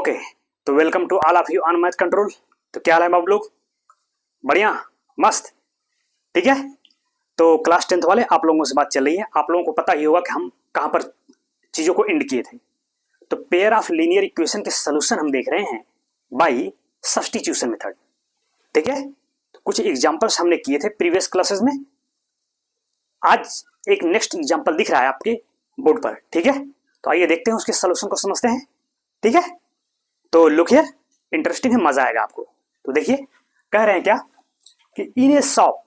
Okay, तो welcome to all of you on math control. तो क्या हाल है आप लोग? बढ़िया, मस्त, ठीक है। तो क्लास 10th वाले आप लोगों से बात चल रही है। आप लोगों को पता ही होगा कि हम कहाँ पर चीज़ों को एंड किए थे। तो पेयर ऑफ लीनियर इक्वेशन के सोल्यूशन हम देख रहे हैं बाई सब्स्टिट्यूशन मेथड, ठीक है। तो कुछ एग्जांपल्स हमने किए थे प्रीवियस क्लासेस में। आज एक नेक्स्ट एग्जांपल दिख रहा है आपके बोर्ड पर, ठीक है। तो आइए देखते हैं उसके सोल्यूशन को समझते हैं, ठीक है। तो लुक हियर, इंटरेस्टिंग है, मजा आएगा आपको। तो देखिए कह रहे हैं क्या कि इन ए शॉप,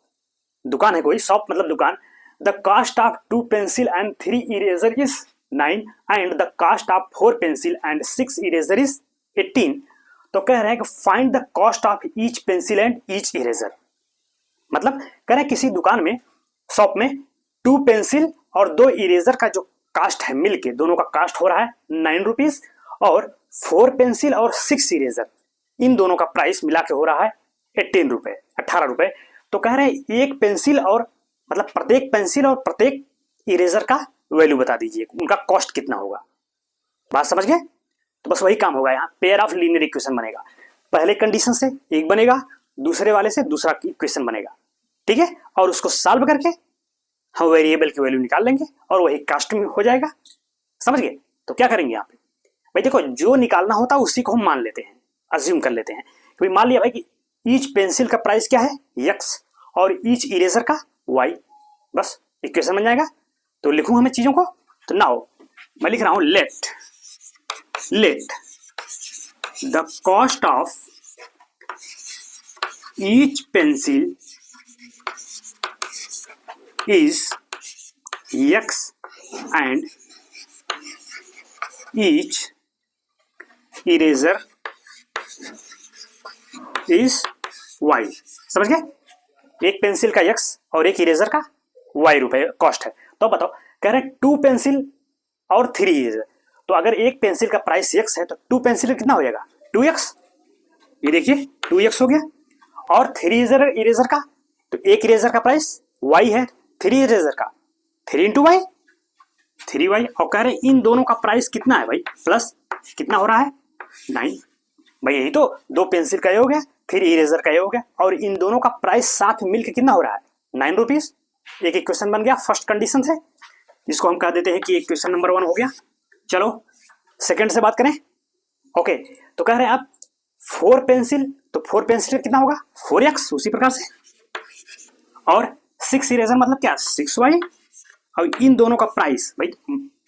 दुकान है कोई, शॉप मतलब दुकान, the cost of 2 pencil and 3 eraser is 9 and the cost of 4 pencil and 6 eraser is 18। तो कह रहे हैं कि find the cost of each pencil and each eraser. मतलब कह रहे हैं किसी दुकान में, शॉप में 2 पेंसिल और 2 इरेजर का जो कास्ट है मिलके, दोनों का कास्ट हो रहा है 9 रुपीज, और 4 पेंसिल और 6 इरेजर, इन दोनों का प्राइस मिला के हो रहा है 18 रुपए, 18 रुपए। तो कह रहे हैं एक पेंसिल और मतलब प्रत्येक पेंसिल और प्रत्येक इरेजर का वैल्यू बता दीजिए, उनका कॉस्ट कितना होगा। बात समझ गए? तो बस वही काम होगा यहाँ, पेयर ऑफ लीनियर इक्वेशन बनेगा। पहले कंडीशन से एक बनेगा, दूसरे वाले से दूसरा इक्वेशन बनेगा, ठीक है। और उसको सॉल्व करके हम वेरिएबल की वैल्यू निकाल लेंगे और वही कास्ट में हो जाएगा। समझ गए? तो क्या करेंगे यहाँ पे भाई, देखो जो निकालना होता है उसी को हम मान लेते हैं, अज्यूम कर लेते हैं कि मान लिया भाई कि ईच पेंसिल का प्राइस क्या है x और ईच इरेजर का y, बस इक्वेशन बन जाएगा। तो लिखूंगा मैं चीजों को। तो नाउ मैं लिख रहा हूं let the cost of each pencil is x and each eraser is y। समझ गए? एक पेंसिल का x और एक इरेजर का y रुपए कॉस्ट है। तो बताओ, कह रहे हैं 2 पेंसिल और 3 इरेजर। तो अगर एक पेंसिल का प्राइस x है तो 2 पेंसिल कितना हो जाएगा 2x, ये देखिए 2x हो गया। और 3 इरेजर का, तो एक इरेजर का प्राइस y है, 3 इरेजर का 3 इंटू वाई, 3y। और कह रहे हैं इन दोनों का प्राइस कितना है भाई, प्लस कितना हो रहा है 9 भाई। यही तो 2 पेंसिल का ये हो गया, 3 इरेजर का ये हो गया, और इन दोनों का प्राइस साथ मिलकर कितना हो रहा है 9 रुपीज। एक इक्वेशन बन गया फर्स्ट कंडीशन से, जिसको हम कह देते हैं कि इक्वेशन नंबर 1 हो गया। चलो सेकंड से बात करें। ओके, तो कह रहे हैं आप 4 पेंसिल, तो 4 पेंसिल कितना होगा 4x, उसी प्रकार से। और 6 इरेजर मतलब क्या 6y। और इन दोनों का प्राइस भाई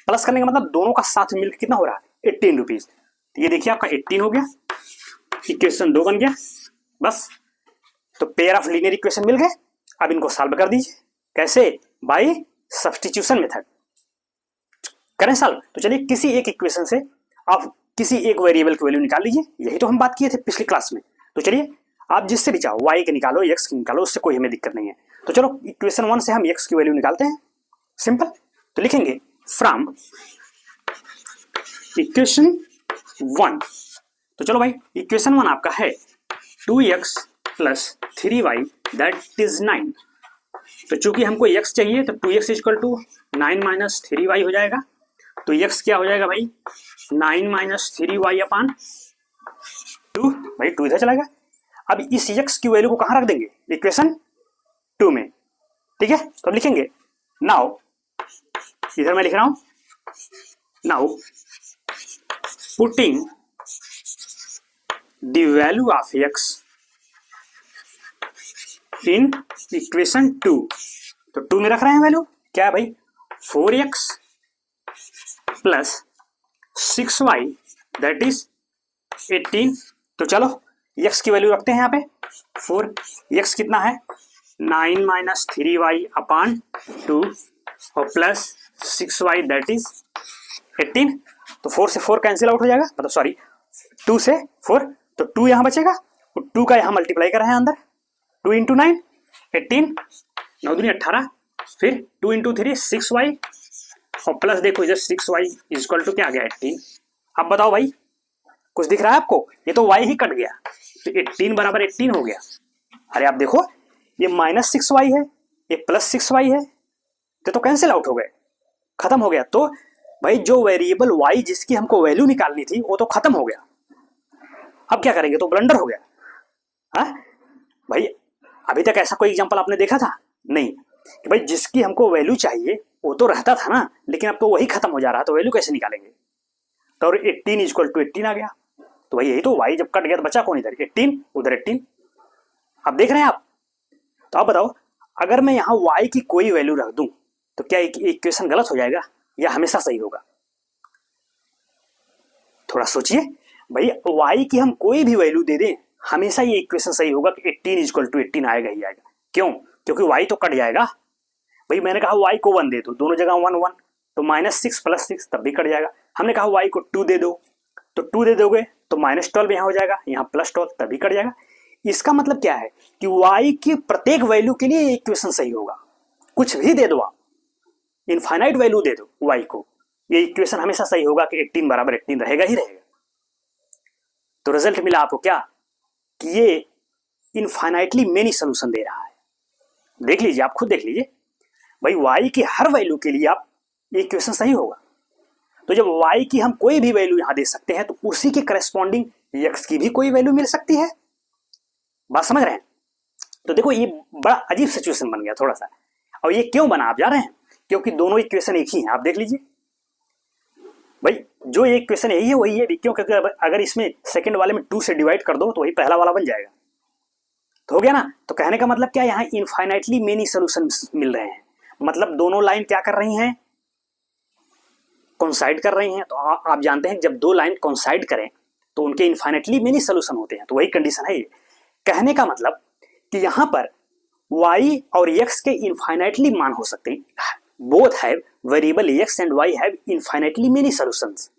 प्लस करने का मतलब दोनों का साथ मिलकर कितना हो रहा है 18 रुपीज। तो ये देखिए आपका 18 हो गया, इक्वेशन 2 बन गया, बस। तो पेयर ऑफ लीनियर इक्वेशन मिल गए। अब इनको सॉल्व कर दीजिए। कैसे? By substitution method. करें सॉल्व। तो चलिए किसी एक इक्वेशन से आप किसी एक वेरिएबल की वैल्यू निकाल लीजिए। यही तो हम बात किए थे पिछली क्लास में। तो चलिए आप जिससे भी चाहो, y के निकालो, x की निकालो, उससे कोई हमें दिक्कत नहीं है। तो चलो इक्वेशन 1 से हम x की वैल्यू निकालते हैं, सिंपल। तो लिखेंगे फ्रॉम इक्वेशन 1। तो चलो भाई इक्वेशन 1 आपका है 2x plus 3y that is 9। तो चूंकि हमको x चाहिए तो 2x equal to 9 minus 3y हो जाएगा। तो x क्या हो जाएगा भाई 9 माइनस 3y अपान 2, भाई 2 इधर चला गया। अब इस x की वैल्यू को कहां रख देंगे इक्वेशन 2 में, ठीक है। तो अब लिखेंगे नाउ, इधर मैं लिख रहा हूं now putting the value of x in equation 2। तो 2 में रख रहे हैं वैल्यू, क्या है भाई 4x plus 6y that is 18। तो चलो x की वैल्यू रखते हैं यहाँ पे 4, x कितना है 9 माइनस 3y अपान 2 और प्लस 6y दैट इज 18। तो 4 से 4 कैंसिल आउट हो जाएगा, मतलब सॉरी 2 से 4, तो 2 यहाँ बचेगा और 2 का यहाँ मल्टीप्लाई कर रहे हैं अंदर, 2 इंटू 9 18, 9 दूनी 18, फिर 2 इंटू 3 6y और प्लस देखो इधर 6y इक्वल टू क्या आ गया 18। अब बताओ भाई कुछ दिख रहा है आपको? ये तो y ही कट गया, तो 18 बराबर 18 हो गया। अरे आप देखो ये माइनस 6y है, ये प्लस 6y है, तो कैंसिल आउट हो गए, खत्म हो गया। तो भाई जो वेरिएबल y जिसकी हमको वैल्यू निकालनी थी वो तो खत्म हो गया, अब क्या करेंगे, तो ब्लंडर हो गया। हाँ भाई, अभी तक ऐसा कोई एग्जांपल आपने देखा था? नहीं कि भाई जिसकी हमको वैल्यू चाहिए वो तो रहता था ना, लेकिन अब तो वही खत्म हो जा रहा है, तो वैल्यू कैसे निकालेंगे? तो 18 इक्वल टू 18 आ गया। तो भाई यही तो, y जब कट गया तो बचा कौन इधर? 18, उधर 18। अब देख रहे हैं आप? तो आप बताओ, अगर मैं यहाँ y की कोई वैल्यू रख दूं तो क्या इक्वेशन गलत हो जाएगा या हमेशा सही होगा? थोड़ा सोचिए भाई, y की हम कोई भी वैल्यू दे दें हमेशा ये इक्वेशन सही होगा कि 18 इक्वल टू 18 आएगा ही आएगा। क्यों? क्योंकि y तो कट जाएगा। भाई मैंने कहा y को 1 दे दो, दोनों जगह 1 1, तो -6 + 6 तब भी कट जाएगा। हमने कहा y को 2 दे दो, तो 2 दे दोगे तो -12 यहाँ हो जाएगा, यहाँ +12 तब भी कट जाएगा। इसका मतलब क्या है कि y की प्रत्येक वैल्यू के लिए ये इक्वेशन सही होगा। कुछ भी दे दो आप, इनफाइनाइट वैल्यू दे दो y को, ये इक्वेशन हमेशा सही होगा कि 18 बराबर 18 रहेगा ही रहेगा। तो रिजल्ट मिला आपको क्या कि ये इनफाइनाइटली मेनी सोल्यूशन दे रहा है। देख लीजिए, आप खुद देख लीजिए भाई, y की हर वैल्यू के लिए आप ये इक्वेशन सही होगा। तो जब y की हम कोई भी वैल्यू यहां दे सकते हैं तो उसी के करस्पॉन्डिंग x की भी कोई वैल्यू मिल सकती है। बात समझ रहे हैं? तो देखो ये बड़ा अजीब सिचुएशन बन गया थोड़ा सा। और ये क्यों बना आप जा रहे हैं? क्योंकि दोनों इक्वेशन एक ही हैं। आप देख लीजिए भाई, जो एक इक्वेशन यही है वही है भी। क्यों? क्योंकि अगर इसमें सेकंड वाले में 2 से डिवाइड कर दो तो वही पहला वाला बन जाएगा। तो हो गया ना? तो कहने का मतलब क्या, यहाँ इनफाइनाइटली मेनी सोल्यूशन मिल रहे हैं। मतलब दोनों लाइन क्या कर रही हैं? कोइंसाइड कर रही हैं। तो आप जानते हैं जब दो लाइन कोइंसाइड करें तो उनके इनफाइनाइटली मेनी सोल्यूशन होते हैं। तो वही कंडीशन है ये। कहने का मतलब कि यहां पर y और x के इनफाइनाइटली मान हो सकते हैं। Both have variable x and y have infinitely many solutions.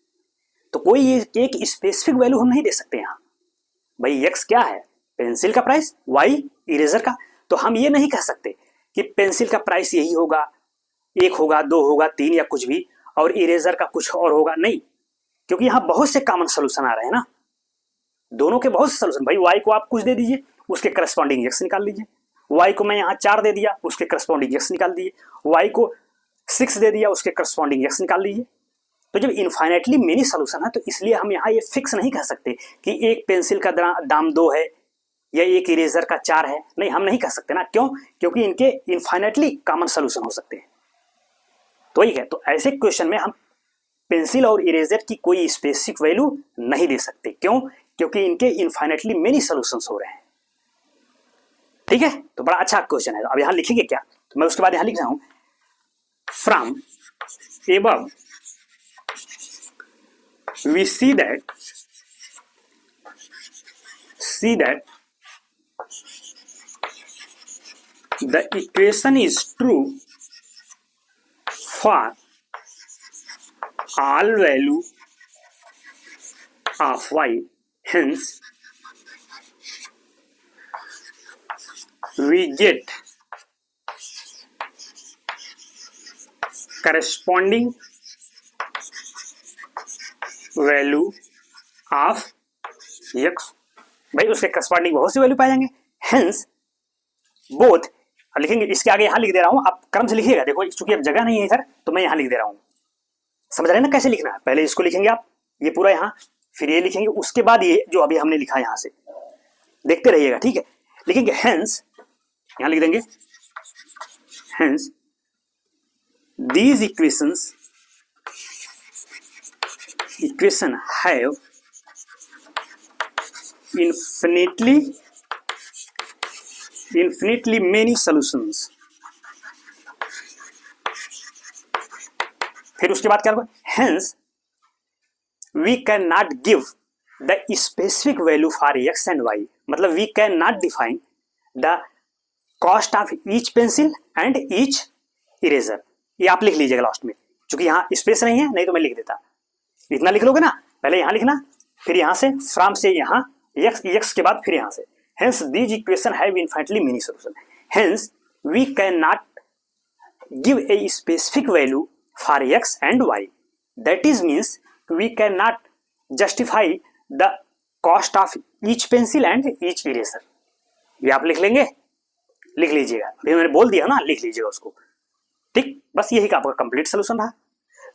तो कोई एक स्पेसिफिक वैल्यू हम नहीं दे सकते यहाँ। भाई x क्या है? पेंसिल का प्राइस, y इरेजर का। तो हम ये नहीं कह सकते कि पेंसिल का प्राइस यही होगा, 1 होगा, 2 होगा, 3 या कुछ भी, और इरेजर का कुछ और होगा। नहीं, क्योंकि यहाँ बहुत से कॉमन सोल्यूशन आ रहे हैं ना, दोनों के बहुत से सोल्यूशन। भाई y को आप कुछ दे दीजिए, उसके करस्पॉन्डिंग x निकाल लीजिए। y को मैं यहाँ 4 दे दिया, उसके करस्पॉन्डिंग x निकाल दीजिए। y को 6 दे दिया, उसके करस्पॉन्डिंग x निकाल लीजिए। तो जब इनफाइनाइटली मेनी सोल्यूशन है तो इसलिए हम यहाँ ये फिक्स नहीं कह सकते कि एक पेंसिल का दाम 2 है या एक इरेजर का 4 है। नहीं, हम नहीं कह सकते ना। क्यों? क्योंकि इनके इनफाइनाइटली कॉमन सोल्यूशन हो सकते हैं। तो वही है। तो ऐसे क्वेश्चन में हम पेंसिल और इरेजर की कोई स्पेसिफिक वैल्यू नहीं दे सकते। क्यों? क्योंकि इनके इनफाइनाइटली मेनी सोल्यूशंस हो रहे हैं। ठीक है? तो बड़ा अच्छा क्वेश्चन है। अब यहां लिखेंगे क्या? तो मैं उसके बाद यहां लिख रहा हूं, from above we see that the equation is true for all value of y, hence we get corresponding value of x। भाई उसके करस्पॉन्डिंग बहुत सी वैल्यू पाए जाएंगे। हेंस बोथ लिखेंगे, इसके आगे यहां लिख दे रहा हूं, आप क्रम से लिखिएगा। देखो चूंकि अब जगह नहीं है इधर तो मैं यहां लिख दे रहा हूं। समझ रहे हैं ना कैसे लिखना है? पहले इसको लिखेंगे आप, ये पूरा यहां, फिर ये लिखेंगे, उसके बाद ये जो अभी हमने लिखा यहां से देखते रहिएगा। ठीक है? लिखेंगे हेंस, यहां लिख देंगे hence these equation have infinitely many solutions। फिर उसके बाद क्या होगा? hence we cannot give the specific value for x and y। मतलब we cannot define the cost of each pencil and each eraser। ये आप लिख लीजिएगा लास्ट में, क्योंकि यहाँ स्पेस नहीं है, नहीं तो मैं लिख देता। इतना लिख लोगे ना, पहले यहां लिखना, फिर यहां से फ्रॉम से यहां x के बाद फिर यहां से hence these equation have infinitely many solution। hence we cannot give a specific value for x and y। that is means we cannot justify the cost of each pencil and each eraser। ये आप लिख लेंगे, लिख लीजिएगा। अभी मैंने बोल दिया ना, लिख लीजिएगा उसको। ठीक, बस यही का आपका कंप्लीट सोल्यूशन रहा।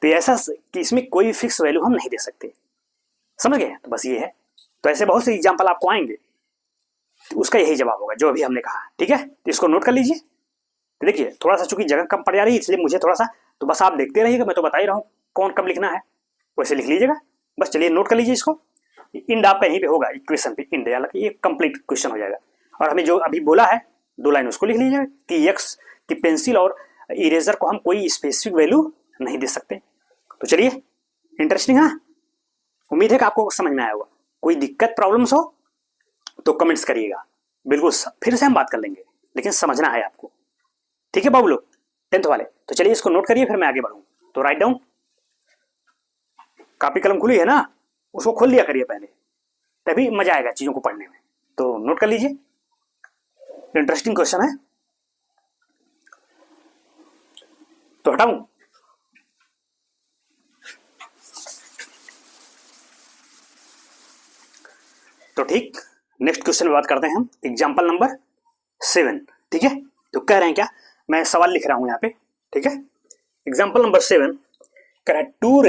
तो ऐसा कि इसमें कोई फिक्स वैल्यू हम नहीं दे सकते। समझ गए? तो बस ये है। तो ऐसे बहुत से एग्जाम्पल आपको आएंगे, तो उसका यही जवाब होगा जो अभी हमने कहा। ठीक है, तो इसको नोट कर लीजिए। तो देखिए थोड़ा सा चूंकि जगह कम पड़ जा रही है इसलिए मुझे थोड़ा सा, तो बस आप देखते रहिएगा, मैं तो बता ही रहा हूँ कौन कब लिखना है, वैसे लिख लीजिएगा। बस चलिए नोट कर लीजिए इसको। इंड आपका यहीं पे होगा, इक्वेशन पे इंड, हालांकि ये कंप्लीट क्वेश्चन हो जाएगा। और हमें जो अभी बोला है 2 लाइन उसको लिख लीजिएगा कि एक्स की पेंसिल और इरेजर को हम कोई स्पेसिफिक वैल्यू नहीं दे सकते। तो चलिए, इंटरेस्टिंग है ना, उम्मीद है कि आपको समझ में आया होगा। कोई दिक्कत प्रॉब्लम्स हो तो कमेंट्स करिएगा, बिल्कुल फिर से हम बात कर लेंगे, लेकिन समझना है आपको। ठीक है बाबू लोग 10th वाले, तो चलिए इसको नोट करिए फिर मैं आगे बढ़ूँ। तो राइट डाउन, कॉपी कलम खुली है ना, उसको खोल लिया करिए पहले, तभी मजा आएगा चीजों को पढ़ने में। तो नोट कर लीजिए, इंटरेस्टिंग क्वेश्चन है। तो हटाऊं, तो ठीक, नेक्स्ट क्वेश्चन में बात करते हैं हम, एग्जाम्पल नंबर 7। ठीक है, तो कह रहे हैं क्या, मैं सवाल लिख रहा हूं यहाँ पे। ठीक है, एग्जाम्पल नंबर 7 कह रहा है two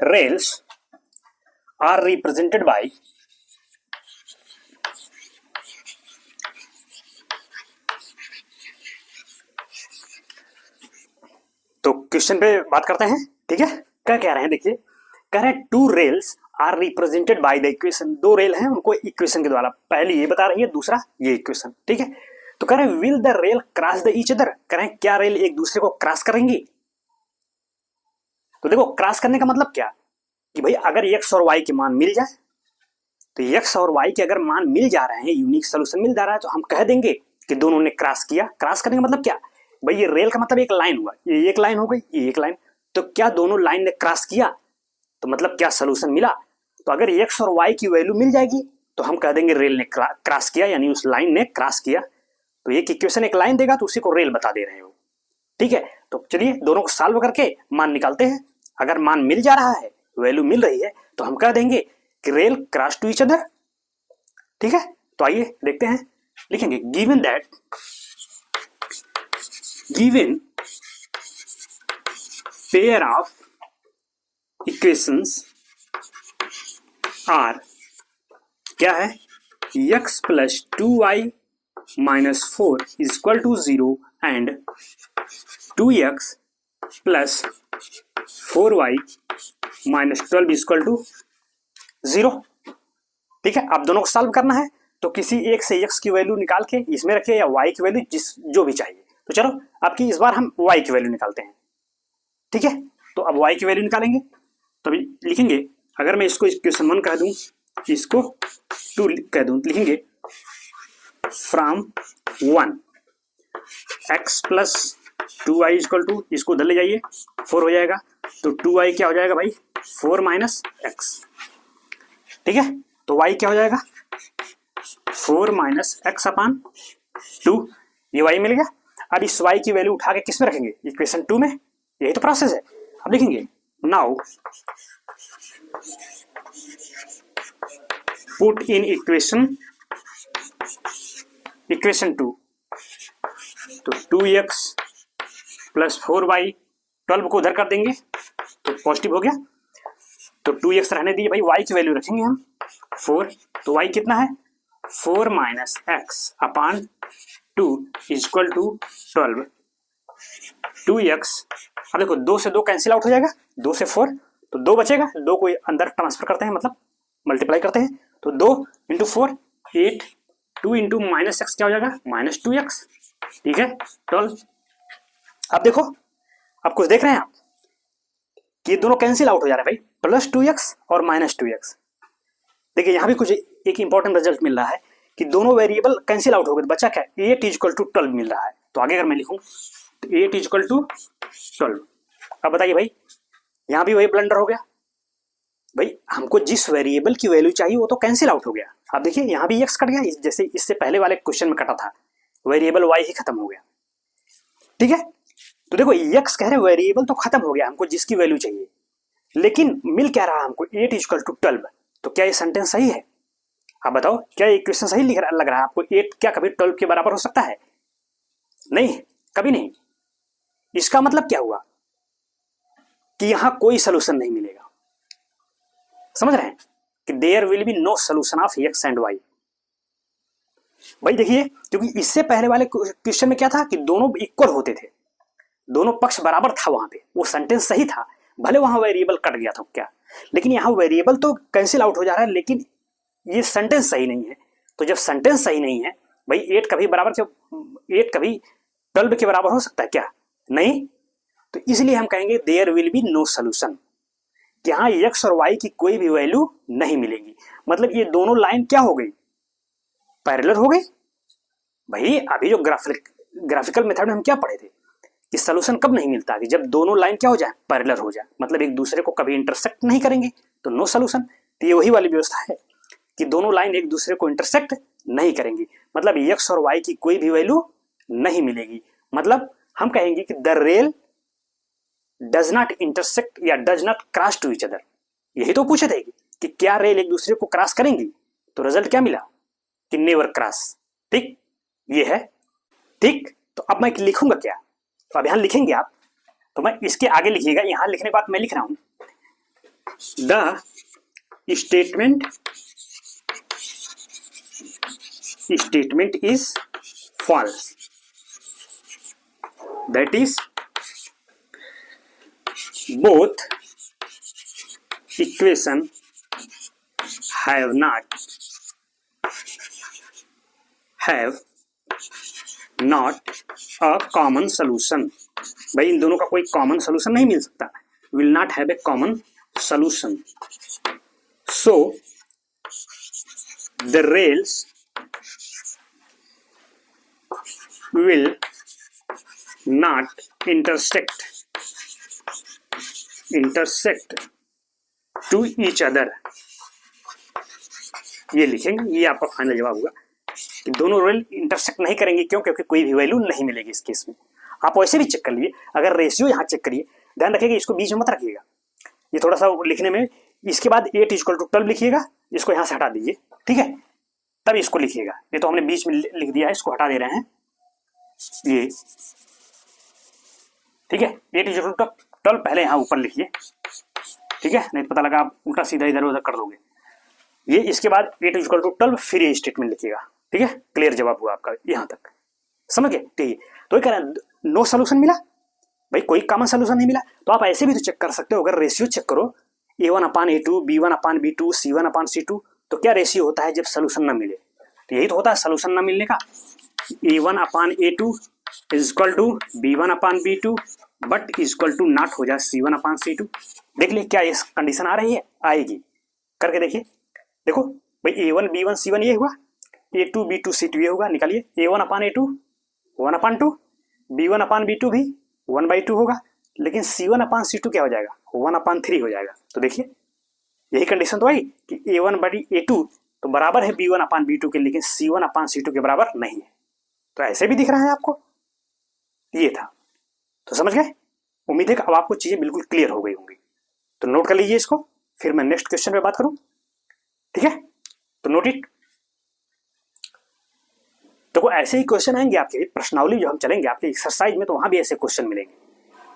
rails are represented by तो क्वेश्चन पे बात करते हैं। ठीक है, क्या कह रहे हैं, देखिए कह रहे हैं 2 rails are represented by the equation, 2 rail हैं उनको इक्वेशन के द्वारा, पहली ये बता रही है, दूसरा ये इक्वेशन। ठीक है, तो कह रहे हैं will the rail cross the each other, कह रहे हैं क्या रेल एक दूसरे को क्रॉस करेंगी। तो देखो क्रॉस करने का मतलब क्या, कि भाई अगर x और y के मान मिल जाए, तो x और y के अगर मान मिल जा रहे हैं, यूनिक सोल्यूशन मिल जा रहा है, तो हम कह देंगे कि दोनों ने क्रॉस किया। क्रॉस करने का मतलब क्या, भाई ये रेल का मतलब एक लाइन हुआ, ये एक लाइन हो गई, ये एक लाइन, तो क्या दोनों लाइन ने क्रॉस किया, तो मतलब क्या सोल्यूशन मिला। तो अगर x और y की वैल्यू मिल जाएगी तो हम कह देंगे रेल ने क्रॉस किया, यानी उस लाइन ने क्रॉस किया। तो एक इक्वेशन एक लाइन देगा तो उसी को रेल बता दे रहे हो। ठीक है, तो चलिए दोनों को सॉल्व करके मान निकालते हैं। अगर मान मिल जा रहा है, वैल्यू मिल रही है, तो हम कह देंगे कि rail cross to each other. ठीक है, तो आइए देखते हैं, लिखेंगे given pair of equations are, क्या है, x plus 2y minus 4 is equal to 0 and 2x plus 4y minus 12 is equal to 0। ठीक है, आप दोनों को सॉल्व करना है, तो किसी एक से x की वैल्यू निकाल के इसमें रखिए, या y की वैल्यू जो भी चाहिए। तो चलो आपकी इस बार हम y की वैल्यू निकालते हैं। ठीक है, तो अब y की वैल्यू निकालेंगे, तो अभी लिखेंगे, अगर मैं इसको इक्वेशन 1 कह दूं, इसको 2 कह दूं, लिखेंगे from 1 x plus 2y equal to, इसको उधर ले जाइए 4 हो जाएगा, तो 2y क्या हो जाएगा भाई 4 माइनस x। ठीक है, तो y क्या हो जाएगा 4 माइनस x अपान 2, ये y मिल गया। अब इस y की वैल्यू उठा के किस में रखेंगे, इक्वेशन 2 में, यही तो प्रोसेस है। अब लिखेंगे नाउ पुट इन इक्वेशन 2, तो 2x प्लस 4y, 12 को उधर कर देंगे तो पॉजिटिव हो गया, तो 2x रहने दीजिए भाई, y की वैल्यू रखेंगे हम 4, तो y कितना है 4 minus x upon 2 is equal to 12। 2x, अब देखो 2 से 2 कैंसिल आउट हो जाएगा, 2 से 4, तो 2 बचेगा, 2 को अंदर ट्रांसफर करते हैं, मतलब मल्टीप्लाई करते हैं, तो 2 इंटू 4 8, 2 इंटू माइनस एक्स क्या हो जाएगा माइनस 2x। ठीक है 12। अब देखो, अब कुछ देख रहे हैं आप कि ये दोनों कैंसिल आउट हो जा रहे हैं भाई, प्लस 2x और माइनस 2x। देखिए यहाँ भी कुछ एक इंपॉर्टेंट रिजल्ट मिल रहा है कि दोनों वेरिएबल कैंसिल आउट हो गए, बचा क्या 8 इक्वल टू 12 मिल रहा है। तो आगे अगर मैं लिखूं तो 8 इक्वल टू 12। अब बताइए भाई, यहाँ भी वही ब्लंडर हो गया भाई, हमको जिस वेरिएबल की वैल्यू चाहिए वो तो कैंसिल आउट हो गया। अब देखिए यहाँ भी x कट गया, जैसे इससे पहले वाले क्वेश्चन में कटा था, वेरिएबल y ही खत्म हो गया। ठीक है, तो देखो x कह रहे वेरिएबल तो खत्म हो गया, हमको जिसकी वैल्यू चाहिए, लेकिन मिल क्या रहा हमको 8 इक्वल टू 12। तो क्या ये सेंटेंस सही है, आप बताओ, क्या इक्वेशन सही लग रहा है आपको? 8 क्या कभी 12 के बराबर हो सकता है? नहीं, कभी नहीं। इसका मतलब क्या हुआ, कि यहां कोई सोल्यूशन नहीं मिलेगा। समझ रहे हैं कि there will be no solution of x and y. भाई देखिए, क्योंकि इससे पहले वाले क्वेश्चन में क्या था कि दोनों इक्वल होते थे, दोनों पक्ष बराबर था, वहां पे वो सेंटेंस सही था, भले वहां वेरिएबल कट गया था क्या, लेकिन यहां वेरिएबल तो कैंसिल आउट हो जा रहा है, लेकिन ये सेंटेंस सही नहीं है। तो जब सेंटेंस सही नहीं है भाई, 8 कभी बराबर 8 कभी 12 के बराबर हो सकता है क्या? नहीं। तो इसलिए हम कहेंगे there will be no solution, कि यहां एक्स और वाई की कोई भी वैल्यू नहीं मिलेगी। मतलब ये दोनों लाइन क्या हो गई? पैरेलल हो गई। भाई अभी जो ग्राफिकल मेथड में हम क्या पढ़े थे कि सोल्यूशन कब नहीं मिलता? कि जब दोनों लाइन क्या हो जाए? पैरेलल हो जाए, मतलब एक दूसरे को कभी इंटरसेक्ट नहीं करेंगे, तो नो सोल्यूशन। तो ये वही वाली व्यवस्था है कि दोनों लाइन एक दूसरे को इंटरसेक्ट नहीं करेंगी, मतलब एक्स और वाई की कोई भी वैल्यू नहीं मिलेगी। मतलब हम कहेंगे कि the rail does not intersect या does not cross to each other. यही तो पूछे थे कि क्या रेल एक दूसरे को क्रॉस करेंगी, तो रिजल्ट क्या मिला कि नेवर क्रॉस। ठीक, ये है। ठीक, तो अब मैं लिखूंगा क्या? तो अब यहां लिखेंगे आप, तो मैं इसके आगे लिखिएगा, यहां लिखने के बाद मैं लिख रहा हूं the statement is false, that is both equation have not a common solution। भाई इन दोनों का कोई कॉमन सोल्यूशन नहीं मिल सकता, will not have a common solution, so the rails will not intersect to each other। ये लिखेंगे, ये आपका फाइनल जवाब होगा कि दोनों रेल इंटरसेक्ट नहीं करेंगे। क्यों? क्योंकि कोई भी वैल्यू नहीं मिलेगी इस केस में। आप वैसे भी चेक कर लीजिए, अगर रेशियो यहाँ चेक करिए, ध्यान रखिएगा इसको बीच में मत रखिएगा, ये थोड़ा सा लिखने में, इसके बाद 8 = 12 लिखिएगा, इसको यहाँ से हटा दीजिए, ठीक है, तब इसको लिखिएगा। ये तो हमने बीच में लिख दिया है, इसको हटा दे रहे हैं ये, ठीक है। 8 = 12 पहले यहाँ ऊपर लिखिए, ठीक है, नहीं तो पता लगा आप उल्टा सीधा इधर उधर कर दोगे। ये इसके बाद 8 = 12 फिर ये स्टेटमेंट लिखिएगा, ठीक है। क्लियर जवाब हुआ आपका यहाँ तक, समझ गए? ठीक है, तो ये कह रहा है नो सोल्यूशन मिला, भाई कोई कॉमन सोल्यूशन नहीं मिला। तो आप ऐसे भी तो चेक कर सकते हो, अगर रेशियो चेक करो A1/A2, B1/B2, C1/C2, तो क्या रेशियो होता है जब सोल्यूशन ना मिले? तो यही तो होता है सोल्यूशन ना मिलने का, A1/A2 = B1/B2 बट = नॉट हो जाए C1/C2। देख लिए क्या ये कंडीशन आ रही है? आएगी, करके देखिए। देखो भाई A1 B1 C1 ये हुआ, A2 B2 C2 ये होगा, निकालिए। A1/A2 1/2, B1/B2 भी 1/2 होगा, लेकिन C1/C2 क्या हो जाएगा? 1/3 हो जाएगा। तो देखिए यही कंडीशन तो आई कि A1/A2 तो बराबर है B1/B2 के, लेकिन C1/C2 के बराबर नहीं है। तो ऐसे भी दिख रहा है आपको, ये था। तो समझ गए? उम्मीद है कि अब आपको चीजें बिल्कुल क्लियर हो गई होंगी। तो नोट कर लीजिए इसको, फिर मैं नेक्स्ट क्वेश्चन पे बात करूं, ठीक है। तो नोट इट। देखो ऐसे ही क्वेश्चन आएंगे आपके प्रश्नावली, जो हम चलेंगे आपके एक्सरसाइज में, तो वहां भी ऐसे क्वेश्चन मिलेंगे,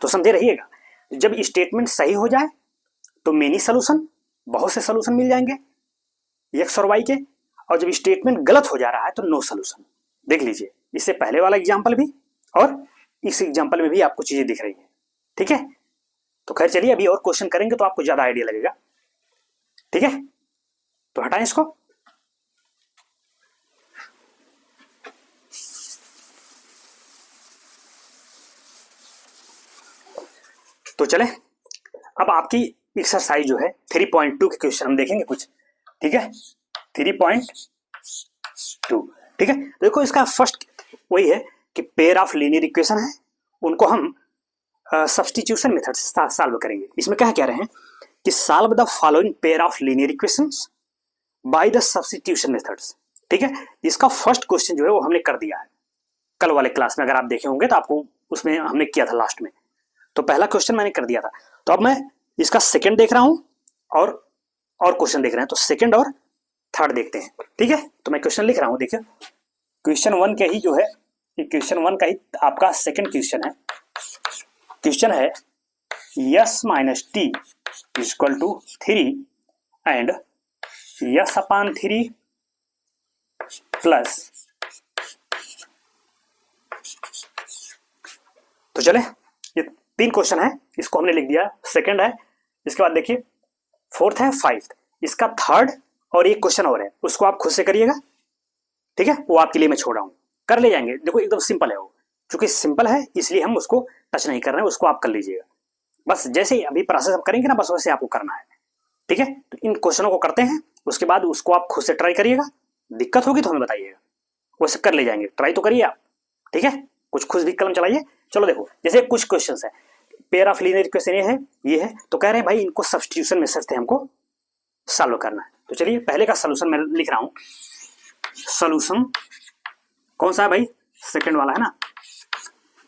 तो समझे रहिएगा। जब स्टेटमेंट सही हो जाए तो मेनी सोल्यूशन, बहुत से सोल्यूशन मिल जाएंगे एक्स और वाई के, और जब स्टेटमेंट गलत हो जा रहा है तो नो सोल्यूशन। देख लीजिए इससे पहले वाला एग्जाम्पल भी और इस एग्जाम्पल में भी आपको चीजें दिख रही है, ठीक है। तो खैर चलिए अभी और क्वेश्चन करेंगे तो आपको ज्यादा आइडिया लगेगा, ठीक है। तो हटाएं इसको। तो चले अब आपकी एक्सरसाइज जो है 3.2 के क्वेश्चन हम देखेंगे कुछ, ठीक है। 3.2, ठीक है। देखो इसका फर्स्ट वही है कि पेयर ऑफ लीनियर इक्वेशन है, उनको हम सब्स्टिट्यूशन मेथड से सॉल्व करेंगे। इसमें कह रहे हैं कि solve the following pair of linear equations by the substitution methods, ठीक है। इसका फर्स्ट क्वेश्चन जो है वो हमने कर दिया है कल वाले क्लास में, अगर आप देखे होंगे तो आपको उसमें हमने किया था लास्ट में। तो पहला क्वेश्चन मैंने कर दिया था, तो अब मैं इसका सेकंड देख रहा हूं और क्वेश्चन देख रहे हैं, तो सेकंड और थर्ड देखते हैं, ठीक है। तो मैं क्वेश्चन लिख रहा हूं, देखिए क्वेश्चन 1 का ही जो है, क्वेश्चन 1 का ही आपका सेकंड क्वेश्चन है। क्वेश्चन है s minus t equal to 3 and s upon 3 plus, तो चले ये 3 क्वेश्चन है, इसको हमने लिख दिया, सेकंड है, इसके बाद देखिए फोर्थ है, फाइव्थ, इसका थर्ड और एक क्वेश्चन और है, उसको आप खुद से करिएगा, ठीक है, वो आपके लिए मैं छोड़ रहा हूं, कर ले जाएंगे, देखो एकदम सिंपल है वो, क्योंकि सिंपल है इसलिए हम उसको टच नहीं कर रहे हैं, उसको आप कर लीजिएगा, बस जैसे ही अभी प्रोसेस आप करेंगे ना, बस वैसे आपको करना है, ठीक है। तो इन क्वेश्चनों को करते हैं, उसके बाद उसको आप खुद से ट्राई करिएगा, दिक्कत होगी तो हमें बताइएगा, वैसे कर ले जाएंगे, ट्राई तो करिए आप, ठीक है, कुछ खुद भी कलम चलाइए। चलो देखो, जैसे कुछ क्वेश्चन है, पेयर ऑफ लीनियर इक्वेशन ये है, तो कह रहे हैं भाई इनको सब्स्टिट्यूशन मेथड से हमको सॉल्व करना है, तो चलिए पहले का सोल्यूशन मैं लिख रहा हूं, सोल्यूशन कौन सा है भाई, सेकंड वाला है ना।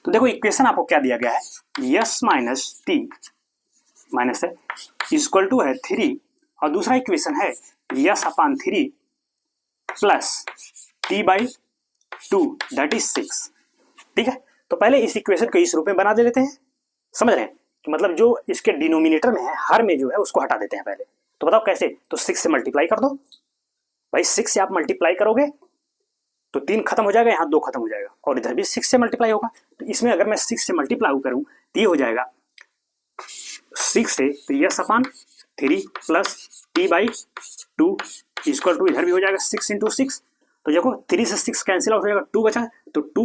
तो देखो इक्वेशन आपको क्या दिया गया है, यस माइनस टी माइनस है इक्वल टू है 3, और दूसरा इक्वेशन है yes upon 3 plus t by 2 that is 6, ठीक है। तो पहले इस इक्वेशन को इस रूप में बना दे लेते हैं, समझ रहे हैं कि मतलब जो इसके डिनोमिनेटर में है, हर में जो है उसको हटा देते हैं पहले, तो बताओ कैसे, तो 6 से मल्टीप्लाई कर दो भाई, 6 से आप मल्टीप्लाई करोगे तो 3 खत्म हो जाएगा, यहाँ 2 खत्म हो जाएगा, और इधर भी 6 से मल्टीप्लाई होगा, तो इसमें अगर मैं 6 से मल्टीप्लाई करूं तो ये हो जाएगा 6 से, तो s upon 3 plus t by 2 equal to, इधर भी हो जाएगा 6 इंटू 6, तो देखो 3 से 6 कैंसिल आउट हो जाएगा, 2 बचा, तो 2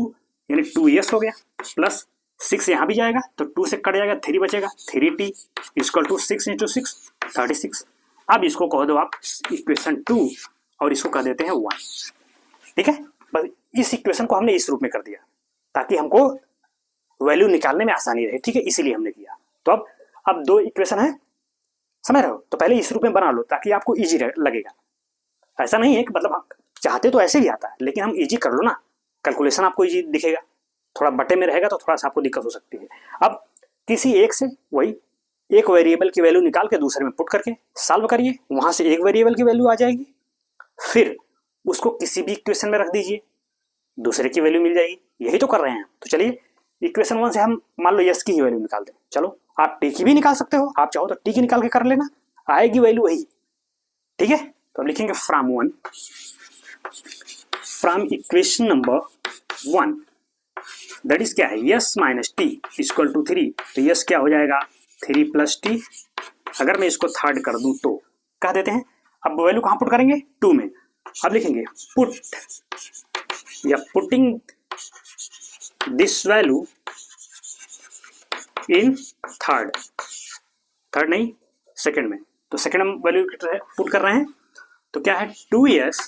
यानी 2 यस हो गया, प्लस 6 यहाँ भी जाएगा तो 2 से कट जाएगा, 3 बचेगा, 3t इक्वल टू 6 इंटू 6 36। अब इसको कह दो आप इक्वेशन 2 और इसको कह देते हैं 1, ठीक है। बस इस इक्वेशन को हमने इस रूप में कर दिया ताकि हमको वैल्यू निकालने में आसानी रहे, ठीक है, इसीलिए हमने किया। तो अब 2 इक्वेशन है, समझ रहे हो, तो पहले इस रूप में बना लो ताकि आपको इजी लगेगा, ऐसा नहीं है कि मतलब चाहते तो ऐसे भी आता है, लेकिन हम इजी कर लो ना, कैलकुलेशन आपको इजी दिखेगा, थोड़ा बटे में रहेगा तो थोड़ा सा आपको दिक्कत हो सकती है। अब किसी एक से वही एक वेरिएबल की वैल्यू निकाल के दूसरे में पुट करके सॉल्व करिए, वहां से एक वेरिएबल की वैल्यू आ जाएगी, फिर उसको किसी भी इक्वेशन में रख दीजिए, दूसरे की वैल्यू मिल जाएगी, यही तो कर रहे हैं। तो चलिए इक्वेशन 1 से हम मान लो यस की ही वैल्यू निकाल दें, चलो आप टी की भी निकाल सकते हो, आप चाहो तो टी की निकाल के कर लेना, आएगी वैल्यू वही, ठीक है। तो अब लिखेंगे from equation number 1 that is क्या है, s minus t equal to 3, तो यस क्या हो जाएगा 3 प्लस टी, अगर मैं इसको थर्ड कर दूं तो कह देते हैं, अब वैल्यू कहां पुट करेंगे 2 में, अब लिखेंगे पुट या putting this value in third नहीं सेकंड में, तो सेकंड में वैल्यू पुट कर रहे हैं, तो क्या है 2s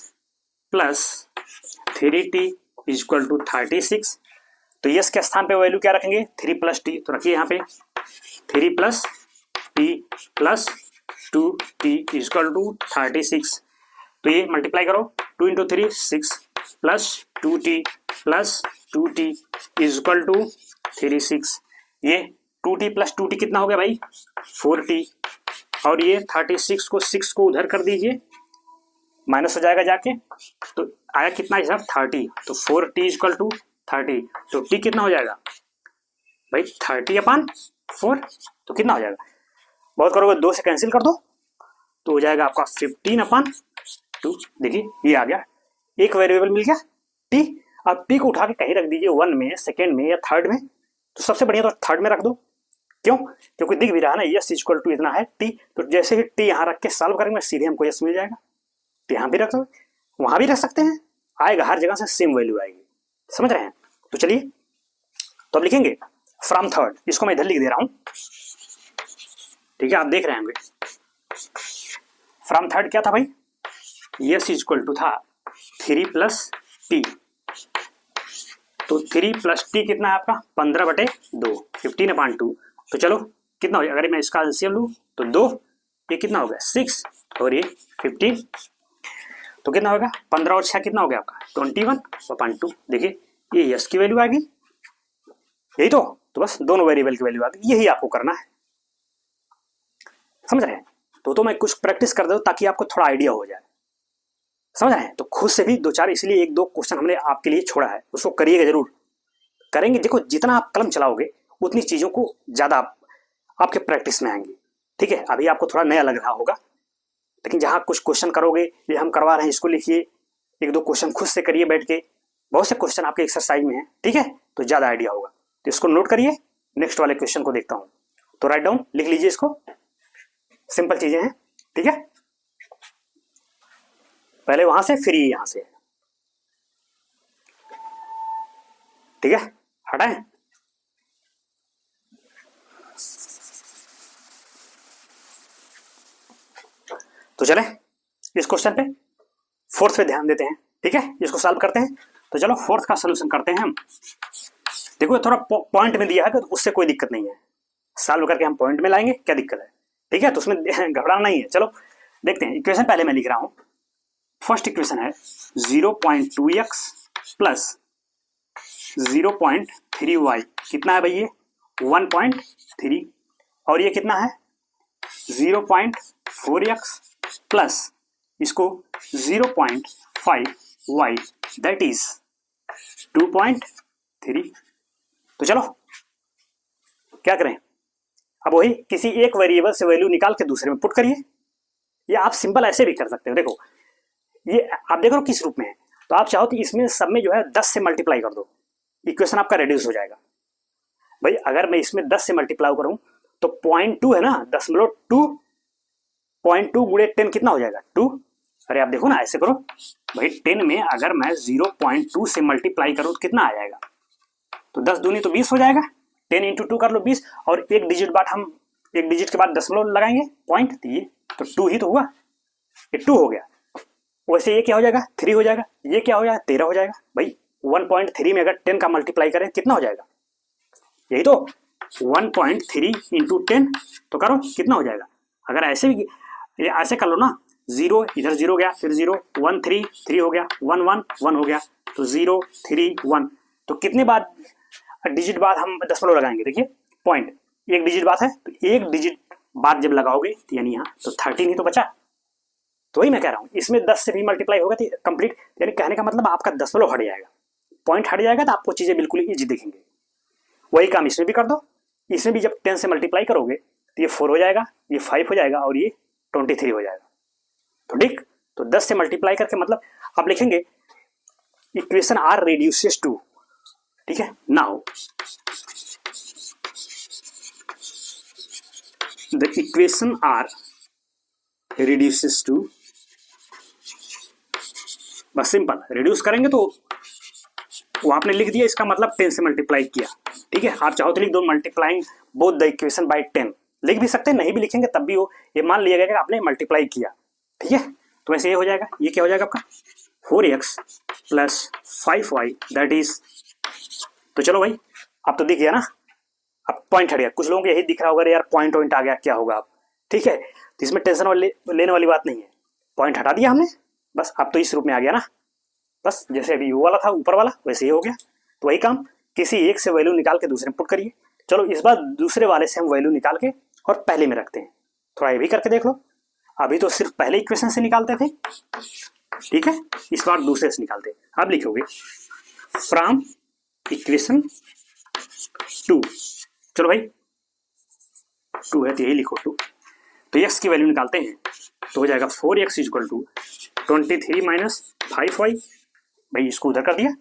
plus 3t equal to 36, तो यस के स्थान पे वैल्यू क्या रखेंगे 3 प्लस टी, तो रखिए यहाँ पे 3 plus t plus 2t equal to 36, तो ये मल्टीप्लाई करो 2 into 3 6 plus 2t plus 2t equal to 36, ये 2t प्लस 2t कितना हो गया भाई 4t, और ये 36 को 6 को उधर कर दीजिए, माइनस हो जाएगा जाके, तो आया कितना हिसाब 30, तो 4t इक्वल टू 30, तो t कितना हो जाएगा भाई 30 अपान 4, तो कितना हो जाएगा, बहुत करोगे 2 से कैंसिल कर दो तो हो जाएगा आपका 15 अपान 2, देखिए ये आ गया, एक वेरिएबल मिल गया t, अब t को उठा के कहीं रख दीजिए 1 में, सेकेंड में या थर्ड में, तो सबसे बढ़िया तो थर्ड में रख दो, क्यों, क्योंकि दिख भी रहा है ना यस इक्वल टू इतना है t, तो जैसे ही t यहाँ रख के सॉल्व करेंगे सीधे हमको यस मिल जाएगा, तो यहाँ भी रख दो, वहां भी रख सकते हैं, आएगा हर जगह से सेम वैल्यू आएगी, समझ रहे हैं। तो चलिए तो अब लिखेंगे फ्रॉम थर्ड, इसको मैं इधर लिख दे रहा हूं, ठीक है, आप देख रहे होंगे फ्रॉम थर्ड क्या था भाई, यस इक्वल टू था 3 प्लस टी, तो 3 प्लस टी कितना है आपका 15/2 15 अपान 2, तो चलो कितना हो जाएगा, अगर मैं इसका एलसीएम लूं तो 2, ये कितना हो गया 6 और ये 15, तो कितना होगा 15 और 6 कितना हो गया आपका 21/2, देखिए ये यस की वैल्यू आ गई, यही तो बस दोनों वेरिएबल की वैल्यू आ गई, यही आपको करना है, समझ रहे हैं। तो मैं कुछ प्रैक्टिस कर दो ताकि आपको थोड़ा आइडिया हो जाए, समझ रहे हैं। तो खुद से भी 2-4 इसलिए 1-2 क्वेश्चन हमने आपके लिए छोड़ा है, उसको करिएगा, जरूर करेंगे, देखो जितना आप कलम चलाओगे उतनी चीजों को ज्यादा आपके प्रैक्टिस में आएंगी। ठीक है, अभी आपको थोड़ा नया लग रहा होगा, लेकिन जहाँ कुछ क्वेश्चन करोगे, ये हम करवा रहे हैं, इसको लिखिए, एक दो क्वेश्चन खुद से करिए बैठ के, बहुत से क्वेश्चन आपके एक्सरसाइज में है। ठीक है, तो ज़्यादा आइडिया होगा। तो इसको नोट करिए, नेक्स्ट वाले क्वेश्चन को देखता हूँ। तो राइट डाउन लिख लीजिए इसको, सिंपल चीजें हैं। ठीक है, पहले वहां से फिर यहां से। ठीक है, हटाएं। तो चले इस क्वेश्चन पे, फोर्थ पे ध्यान देते हैं। ठीक है, इसको सॉल्व करते हैं। तो चलो फोर्थ का सोल्यूशन करते हैं हम। देखो थोड़ा पॉइंट में दिया है, तो उससे कोई दिक्कत नहीं है, सॉल्व करके हम पॉइंट में लाएंगे, क्या दिक्कत है। ठीक है, तो उसमें घबराना नहीं है। चलो देखते हैं, इक्वेशन पहले मैं लिख रहा हूं। फर्स्ट इक्वेशन है 0.2x प्लस 0.3y, कितना है भाई ये 1.3, और ये कितना है 0.4x प्लस इसको 0.5y, दैट इज 2.3। तो चलो क्या करें, अब वही किसी एक वेरिएबल से वैल्यू निकाल के दूसरे में पुट करिए, या आप सिंपल ऐसे भी कर सकते हो। देखो ये आप देख रहे हो किस रूप में है, तो आप चाहो तो इसमें सब में जो है 10 से मल्टीप्लाई कर दो, इक्वेशन आपका रेड्यूस हो जाएगा। भाई अगर मैं इसमें 10 से मल्टीप्लाई करूं तो 0.2 है ना, 10.2, 0.2 गुणे 10 कितना हो जाएगा 2। अरे आप देखो ना, ऐसे करो भाई, 10 में अगर मैं 0.2 से मल्टीप्लाई करूं तो कितना आ जाएगा, तो 10 दूनी तो 20 हो जाएगा, 10 इंटू 2 कर लो 20, और एक डिजिट बाद हम एक डिजिट के बाद दशमलव लगाएंगे पॉइंट, तो 2 ही तो हुआ, ये 2 हो गया। वैसे ये क्या हो जाएगा 3 हो जाएगा, ये क्या हो जाएगा 13 हो जाएगा। भाई 1.3 में अगर 10 का मल्टीप्लाई करें कितना हो जाएगा, यही तो 1.3 इंटू 10, तो करो कितना हो जाएगा। अगर ऐसे भी ये ऐसे कर लो ना, 0 इधर 0 गया, फिर 0 1 3 3 हो गया, 1 1 1 हो गया, तो 0 3 1, तो कितने बाद डिजिट बाद हम दशमलव लगाएंगे, देखिए पॉइंट एक डिजिट बाद है, तो एक डिजिट बाद जब लगाओगे तो यानी यहाँ तो 13 ही तो बचा। तो वही मैं कह रहा हूँ, इसमें 10 से भी मल्टीप्लाई होगा तो कंप्लीट, यानी कहने का मतलब आपका दशमलव हट जाएगा, पॉइंट हट जाएगा, तो आपको चीजें बिल्कुल ईजी दिखेंगे। वही काम इसमें भी कर दो, इसमें भी जब 10 से मल्टीप्लाई करोगे तो ये 4 हो जाएगा, ये 5 हो जाएगा, और ये 23 हो जाएगा। तो ठीक, तो 10 से मल्टीप्लाई करके मतलब आप लिखेंगे इक्वेशन आर रेड्यूसेस टू। ठीक है, now the equation are reduces to, बस सिंपल रिड्यूस करेंगे तो वो आपने लिख दिया, इसका मतलब 10 से मल्टीप्लाई किया। ठीक है, आप चाहो तो लिख दो multiplying both the equation by 10, लिख भी सकते हैं, नहीं भी लिखेंगे तब भी वो ये मान लिया गया कि आपने मल्टीप्लाई किया। ठीक है, तो वैसे ये हो जाएगा, ये क्या हो जाएगा आपका 4x plus 5y, that is, तो चलो भाई अब तो दिख गया ना, अब पॉइंट हट गया। कुछ लोगों को यही दिख रहा होगा यार पॉइंट वॉइंट आ गया, क्या होगा अब। ठीक है, तो इसमें टेंशन लेने वाली बात नहीं है, पॉइंट हटा दिया हमने, बस अब तो इस रूप में आ गया ना, बस जैसे अभी यू वाला था ऊपर वाला वैसे ही हो गया। तो वही काम किसी एक से वैल्यू निकाल के दूसरे में पुट करिए। चलो इस बार दूसरे वाले से हम वैल्यू निकाल के और पहले में रखते हैं, थोड़ा ये भी करके देख लो। अभी तो सिर्फ पहले इक्वेशन से निकालते थे, ठीक है, इस बार दूसरे से निकालते हैं। अब लिखोगे फ्रॉम इक्वेशन 2, चलो भाई 2 है तो यही लिखो 2, तो x की वैल्यू निकालते हैं, तो हो जाएगा 4x equal to 23 minus 5y, भाई इसको उधर कर दिया,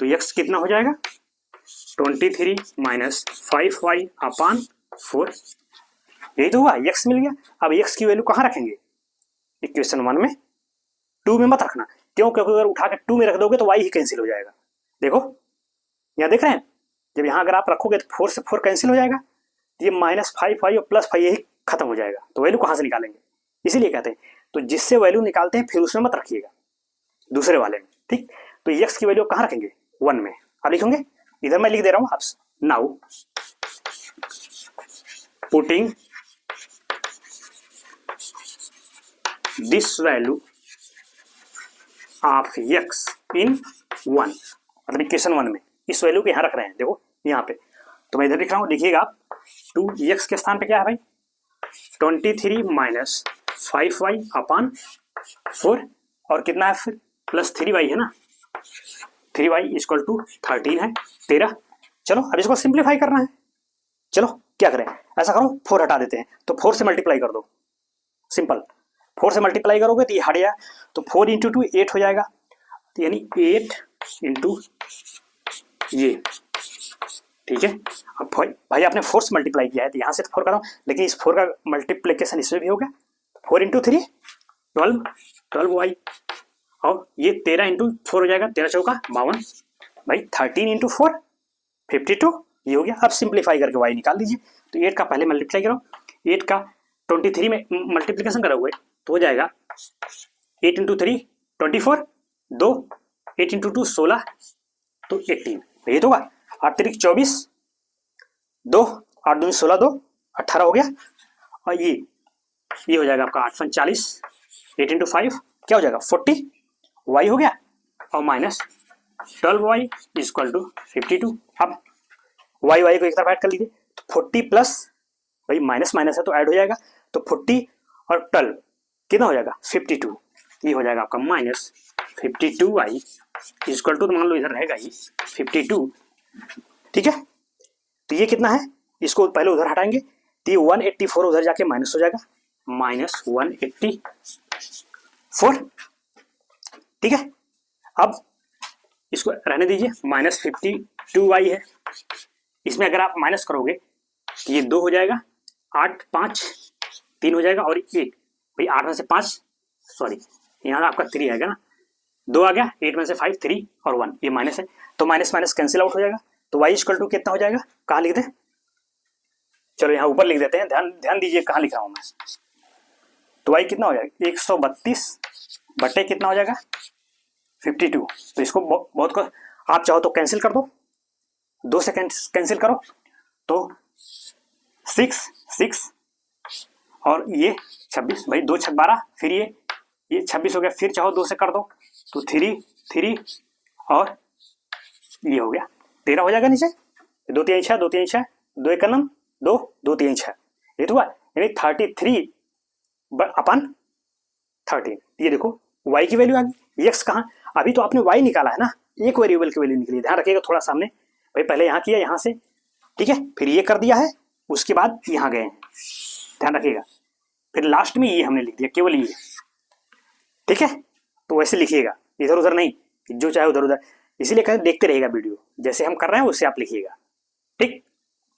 तो x कितना हो जाएगा 23 माइनस 5y अपान 4, यही तो हुआ, x मिल गया। अब x की वैल्यू कहाँ रखेंगे, इक्वेशन 1 में, 2 में मत रखना, क्यों, क्योंकि अगर उठा के 2 में रख दोगे तो y ही कैंसिल हो जाएगा। देखो यहाँ देख रहे हैं, जब यहाँ अगर आप रखोगे तो 4 से 4 कैंसिल हो जाएगा, ये माइनस 5y और प्लस 5 यही खत्म हो जाएगा, तो वैल्यू कहाँ से निकालेंगे, इसीलिए कहते हैं तो जिससे वैल्यू निकालते हैं फिर उसमें मत रखिएगा, दूसरे वाले में। ठीक, तो x की वैल्यू कहाँ रखेंगे 1 में, अब लिखेंगे इधर मैं लिख दे रहा हूँ आप, now putting this value of x इन 1, मतलब इक्वेशन 1 में इस वैल्यू को यहाँ रख रहे हैं, देखो यहाँ पे, तो मैं इधर लिख रहा हूँ, देखिएगा आप 2x के स्थान पे क्या है भाई 23 माइनस 5y अपान 4, और कितना है फिर प्लस 3y है ना, 3y इक्वल टू 13 है 13। चलो अब इसको सिंप्लीफाई करना है, चलो क्या करें, ऐसा करो 4 हटा देते हैं, तो 4 से मल्टीप्लाई कर दो, सिंपल। 4 से मल्टीप्लाई करोगे तो ये हट गया, तो 4 इंटू 2 8 हो जाएगा, तो यानी 8 इंटू ये, ठीक है। अब भाई आपने 4 से मल्टीप्लाई किया है तो यहाँ से तो 4 कर रहा हूँ, लेकिन इस 4 का मल्टीप्लीकेशन इसमें भी हो गया, 4 इंटू 3 12 वाई, और ये 13 इंटू 4 हो जाएगा, 13 चौका 52, भाई 13 इंटू 4 52, ये हो गया। अब सिंप्लीफाई करके वाई निकाल दीजिए, तो 8 का पहले मल्टीप्लाई करो, 8 का 23 में मल्टीप्लीकेशन करोगे तो हो जाएगा 8 इंटू 3 24, 2 8 इंटू 2 16, तो 18, ये तो होगा 8 3 24, 2 8 2 16, 2 18 हो गया, और ये हो जाएगा आपका 8 5 40, 8 इंटू 5 क्या हो जाएगा 40 वाई हो गया, और माइनस 12 वाई इक्वल टू 52। अब वाई को एक तरफ ऐड कर लीजिए, तो 40 प्लस, भाई माइनस माइनस है तो ऐड हो जाएगा, तो 40 और 12 कितना हो जाएगा 52, ये हो जाएगा आपका माइनस 52 वाई इक्वल टू, तो मान लो इधर रहेगा ही 52, ठीक है। तो ये कितना है, इसको पहले उधर हटाएंगे, तो ये 184 उधर जाके माइनस हो जाएगा, माइनस 184, ठीक है। अब इसको रहने दीजिए, माइनस 52 वाई है, इसमें अगर आप माइनस करोगे तो ये 2 हो जाएगा, 8 5 3 हो जाएगा, और 1, भाई 8 में से 5 सॉरी यहाँ आपका 3 आएगा ना, 2 आ गया, 8 में से 5 3 और 1, ये माइनस है, तो माइनस माइनस कैंसिल आउट हो जाएगा, तो वाई इक्वल टू कितना हो जाएगा, कहाँ लिख दें, चलो यहाँ ऊपर लिख देते हैं, ध्यान दीजिए कहाँ लिख रहा हूँ मैं, तो वाई कितना हो जाएगा 132 बटे कितना हो जाएगा 52, तो इसको बहुत को आप चाहो तो कैंसिल कर दो, 2 से कैंसिल करो तो 6 6 और ये 26, भाई 2 6 12, फिर ये 26 हो गया, फिर चाहो 2 से कर दो तो 3 3 और ये हो गया 13 हो जाएगा नीचे, 2 3 6 2 3 6 2 1 9 2 2 3 6, ये तो हुआ, यानी 33 अपन 13, ये देखो y की वैल्यू आ गई, x कहाँ, अभी तो आपने y निकाला है ना, एक वेरिएबल की वैल्यू निकली, ध्यान रखिएगा थोड़ा सामने, भाई पहले यहाँ किया यहाँ से, ठीक है, फिर ये कर दिया है, उसके बाद यहाँ गए, ध्यान रखिएगा, फिर लास्ट में ये हमने लिख दिया, केवल ये, ठीक है। तो वैसे लिखिएगा, इधर उधर नहीं, जो चाहे उधर उधर, इसीलिए कहते देखते रहेगा वीडियो, जैसे हम कर रहे हैं उससे आप लिखिएगा, ठीक।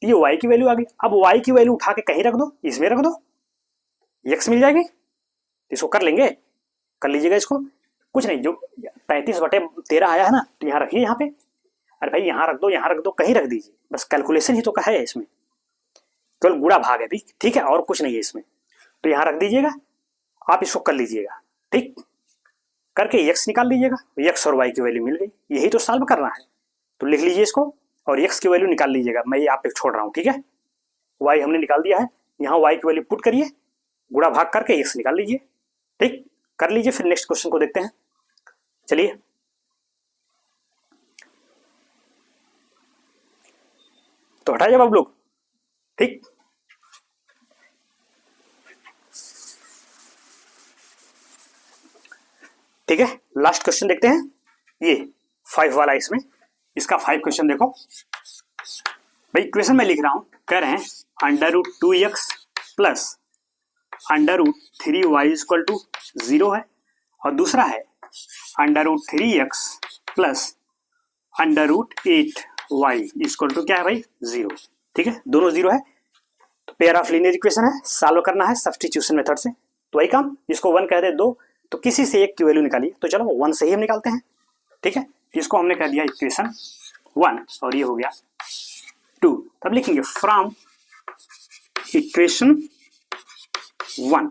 ये y की वैल्यू आ गई, अब y की वैल्यू उठा के कहीं रख दो, इसमें रख दो, x मिल जाएगी, इसको कर लेंगे, कर लीजिएगा इसको, कुछ नहीं, जो 35 बटे 13 आया है ना, तो यहाँ रखिए, यहाँ पे, अरे भाई यहाँ रख दो, यहाँ रख दो, कहीं रख दीजिए, बस कैलकुलेशन ही तो का है इसमें, केवल गुणा भाग है भी, ठीक है, और कुछ नहीं है इसमें, तो यहाँ रख दीजिएगा, आप इसको कर लीजिएगा, ठीक, करके x निकाल लीजिएगा, x और y की वैल्यू मिल गई, यही तो सॉल्व करना है, तो लिख लीजिए इसको, और x की वैल्यू निकाल लीजिएगा, मैं ये आप पे छोड़ रहा हूँ, ठीक है, y हमने निकाल दिया है, यहाँ y की वैल्यू पुट करिए, गुणा भाग करके x निकाल लीजिए, ठीक, कर लीजिए, फिर नेक्स्ट क्वेश्चन को देखते हैं, चलिए। तो हटाइए अब लोग, ठीक, ठीक है, लास्ट क्वेश्चन देखते हैं, ये 5 वाला, इसमें इसका 5 क्वेश्चन देखो, भाई क्वेश्चन में लिख रहा हूं, कह रहे हैं √2x plus √3y equal to 0 है, और दूसरा है √3x plus √8y equal to क्या है भाई 0, ठीक है, दोनों 0 है, तो पेयर ऑफ लीनियर इक्वेशन है, सॉल्व करना है सब्स्टिट्यूशन मेथड से, तो वही काम, इसको 1 कह दे 2, तो किसी से एक की वैल्यू निकालिए, तो चलो 1 से ही हम निकालते हैं, ठीक है, इसको हमने कह दिया इक्वेशन 1 और ये हो गया 2, तब लिखेंगे फ्रॉम इक्वेशन 1,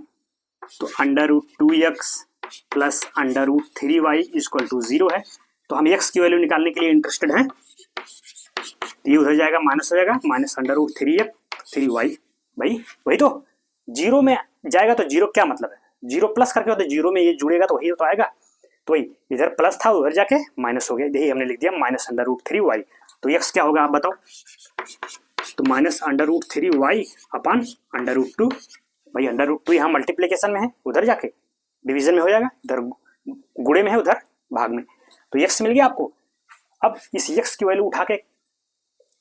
तो √2x plus √3y equal to 0 है, तो हम x की वैल्यू निकालने के लिए इंटरेस्टेड हैं, ये उधर जाएगा, माइनस हो जाएगा, माइनस √3y, भाई वही तो, 0 में जाएगा तो 0 क्या मतलब है, 0 प्लस करके होते, 0 में ये जुड़ेगा तो वही तो आएगा, तो वही इधर प्लस था उधर जाके माइनस हो गया, यही हमने लिख दिया माइनस √3y, तो x क्या होगा आप बताओ, तो माइनस √3y अपन √2, भाई √2 यहाँ मल्टीप्लीकेशन में है, उधर जाके डिवीजन में हो जाएगा, इधर गुणे में है, उधर भाग में, तो x मिल गया आपको। अब इस x की वैल्यू उठा के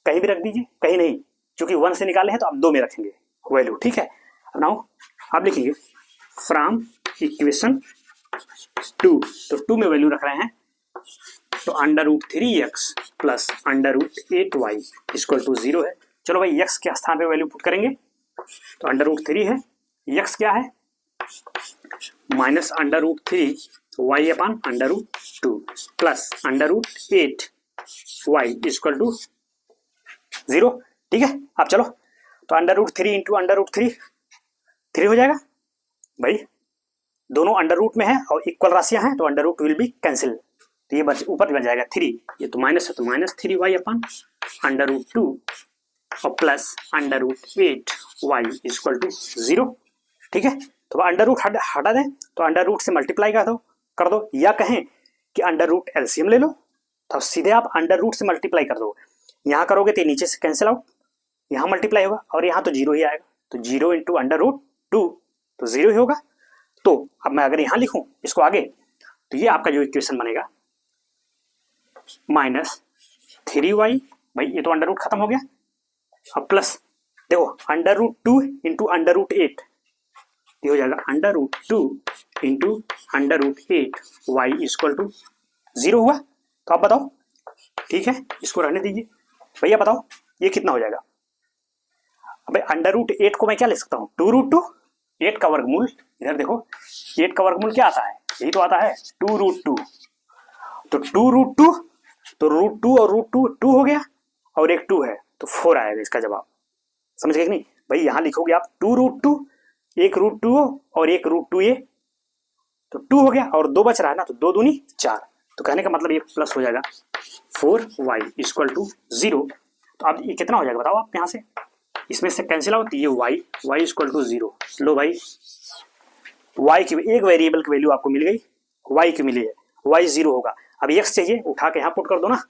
कहीं भी रख दीजिए, कहीं नहीं, क्योंकि 1 से निकाले हैं तो आप 2 में रखेंगे वैल्यू, ठीक है। अब नाउ आप लिखेंगे फ्रॉम इक्वेशन 2, तो 2 में वैल्यू रख रहे हैं, तो √3x plus √8y equal to 0 है। चलो भाई x के स्थान पे वैल्यू पुट करेंगे, तो √3 है, x क्या है minus √3y upon √2 plus √8y equal to 0, ठीक है। अब चलो तो √3 इंटू √3 3 हो जाएगा भाई, दोनों अंडर रूट में है और इक्वल राशियां हैं तो under root will be cancel, तो ये बच ऊपर बन जाएगा 3, ये तो माइनस है तो -3y अपन √2 और प्लस √8y इक्वल टू 0, ठीक है। तो अंडर रूट हटा दें तो अंडर रूट से मल्टीप्लाई कर दो, या कहें कि अंडर रूट एलसीएम ले लो, तो सीधे आप अंडर रूट से मल्टीप्लाई कर दो, यहाँ करोगे तो नीचे से कैंसिल आउट, यहाँ मल्टीप्लाई होगा और यहाँ तो 0 ही आएगा, तो 0 इंटू √2 तो 0 ही होगा। तो अब मैं अगर यहाँ लिखूं इसको आगे, तो ये आपका जो इक्वेशन बनेगा -3y, भाई ये तो अंडर रूट खत्म हो गया, अब प्लस देखो √2 इंटू √8, ये हो जाएगा √2 इंटू √8y इक्वल टू 0 हुआ। तो आप बताओ, ठीक है, इसको रहने दीजिए। भैया बताओ ये कितना हो जाएगा। अब √8 को मैं क्या ले सकता हूँ 2√2, 8 का वर्गमूल, इधर देखो 8 का वर्गमूल क्या आता है, यही तो आता है 2√2, तो 2√2 तो √2 और √2 2 हो गया और एक 2 है तो 4 आएगा इसका जवाब, समझ गए कि नहीं भाई। यहां लिखोगे आप 2√2, एक √2 और एक √2 ये तो 2 हो गया और 2 बच रहा है ना, तो 2 दूनी 4, तो कहने का मतलब ये प्लस हो जाएगा 4y इक्वल टू 0। तो अब ये कितना हो जाएगा बताओ आप, यहाँ से इसमें से कैंसिल आउट, ये y इक्वल टू 0। लो भाई y की एक वेरिएबल की वैल्यू आपको मिल गई, y की मिली है, y 0 होगा। अब x चाहिए, उठा के यहाँ पुट कर दो ना,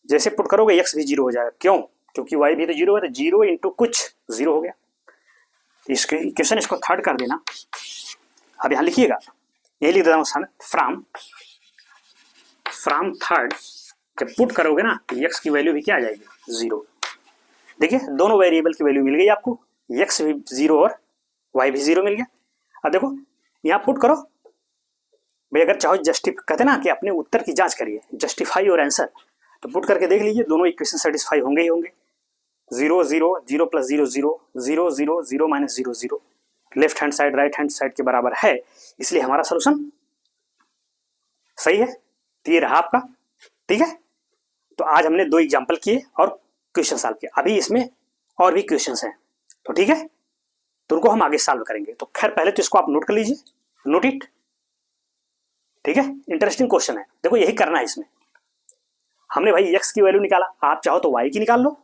जैसे पुट करोगे x भी 0 हो जाएगा, क्यों, क्योंकि y भी तो 0 है, तो 0 इंटू कुछ 0 हो गया। इसके इक्वेशन इसको थर्ड कर देना। अब यहाँ लिखिएगा, यही लिख देता हूँ फ्रॉम थर्ड, जब पुट करोगे ना तो x की वैल्यू भी क्या आ जाएगी 0। देखिए दोनों वेरिएबल की वैल्यू मिल गई आपको, x भी 0 और y भी 0 मिल गया। अब देखो यहाँ पुट करो भाई, अगर चाहो कहते ना कि अपने उत्तर की जांच करिए, जस्टिफाई योर आंसर, तो पुट करके देख लीजिए दोनों इक्वेशन सेटिस्फाई होंगे ही होंगे। 0 0 0 plus 0 0 0 0 0 minus 0 0 left hand side right hand side के बराबर है, इसलिए हमारा सोल्यूशन सही है। तो ये रहा आपका, ठीक है। तो आज हमने 2 एग्जाम्पल किए और क्वेश्चन सॉल्व किया, अभी इसमें और भी क्वेश्चंस हैं, तो ठीक है, तो उनको हम आगे सॉल्व करेंगे। तो खैर पहले तो इसको आप नोट कर लीजिए, नोट इट, ठीक है। इंटरेस्टिंग क्वेश्चन है, देखो यही करना है इसमें। हमने भाई x की वैल्यू निकाला, आप चाहो तो y की निकाल लो,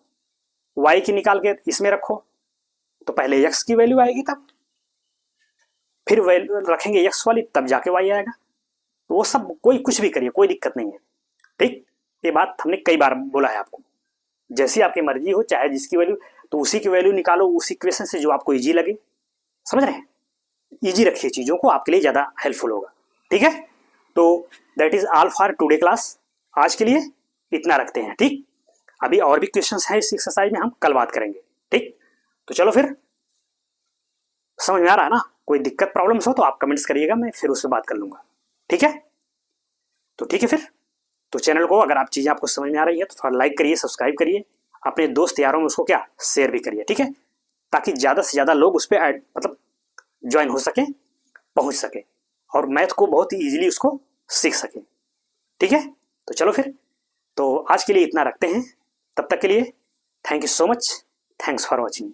y की निकाल के इसमें रखो, तो पहले x की वैल्यू आएगी, तब फिर वैल्यू रखेंगे x वाली, तब जाके y आएगा। तो वो सब कोई कुछ भी करिए, कोई दिक्कत नहीं है, ठीक। ये बात हमने कई बार बोला है आपको, जैसी आपकी मर्जी हो, चाहे जिसकी वैल्यू, तो उसी की वैल्यू निकालो उस इक्वेशन से जो आपको इजी लगे, समझ रहे हैं। इजी रखिए चीजों को, आपके लिए ज्यादा हेल्पफुल होगा, ठीक है। तो that is all for today class, आज के लिए इतना रखते हैं, ठीक। अभी और भी क्वेश्चंस हैं इस एक्सरसाइज में, हम कल बात करेंगे, ठीक। तो चलो फिर, समझ में आ रहा है ना, कोई दिक्कत प्रॉब्लम्स हो तो आप कमेंट्स करिएगा, मैं फिर उससे बात कर लूंगा, ठीक है। तो ठीक है फिर, तो चैनल को अगर आप चीजें आपको समझ में आ रही है तो थोड़ा लाइक करिए, सब्सक्राइब करिए, अपने दोस्त यारों में उसको क्या शेयर भी करिए, ठीक है, ताकि ज्यादा से ज्यादा लोग उस पर मतलब ज्वाइन हो सके, पहुंच सके और मैथ को बहुत ही इजीली उसको सीख सके, ठीक है। तो चलो फिर, तो आज के लिए इतना रखते हैं, तब तक के लिए thank you so much, thanks for watching.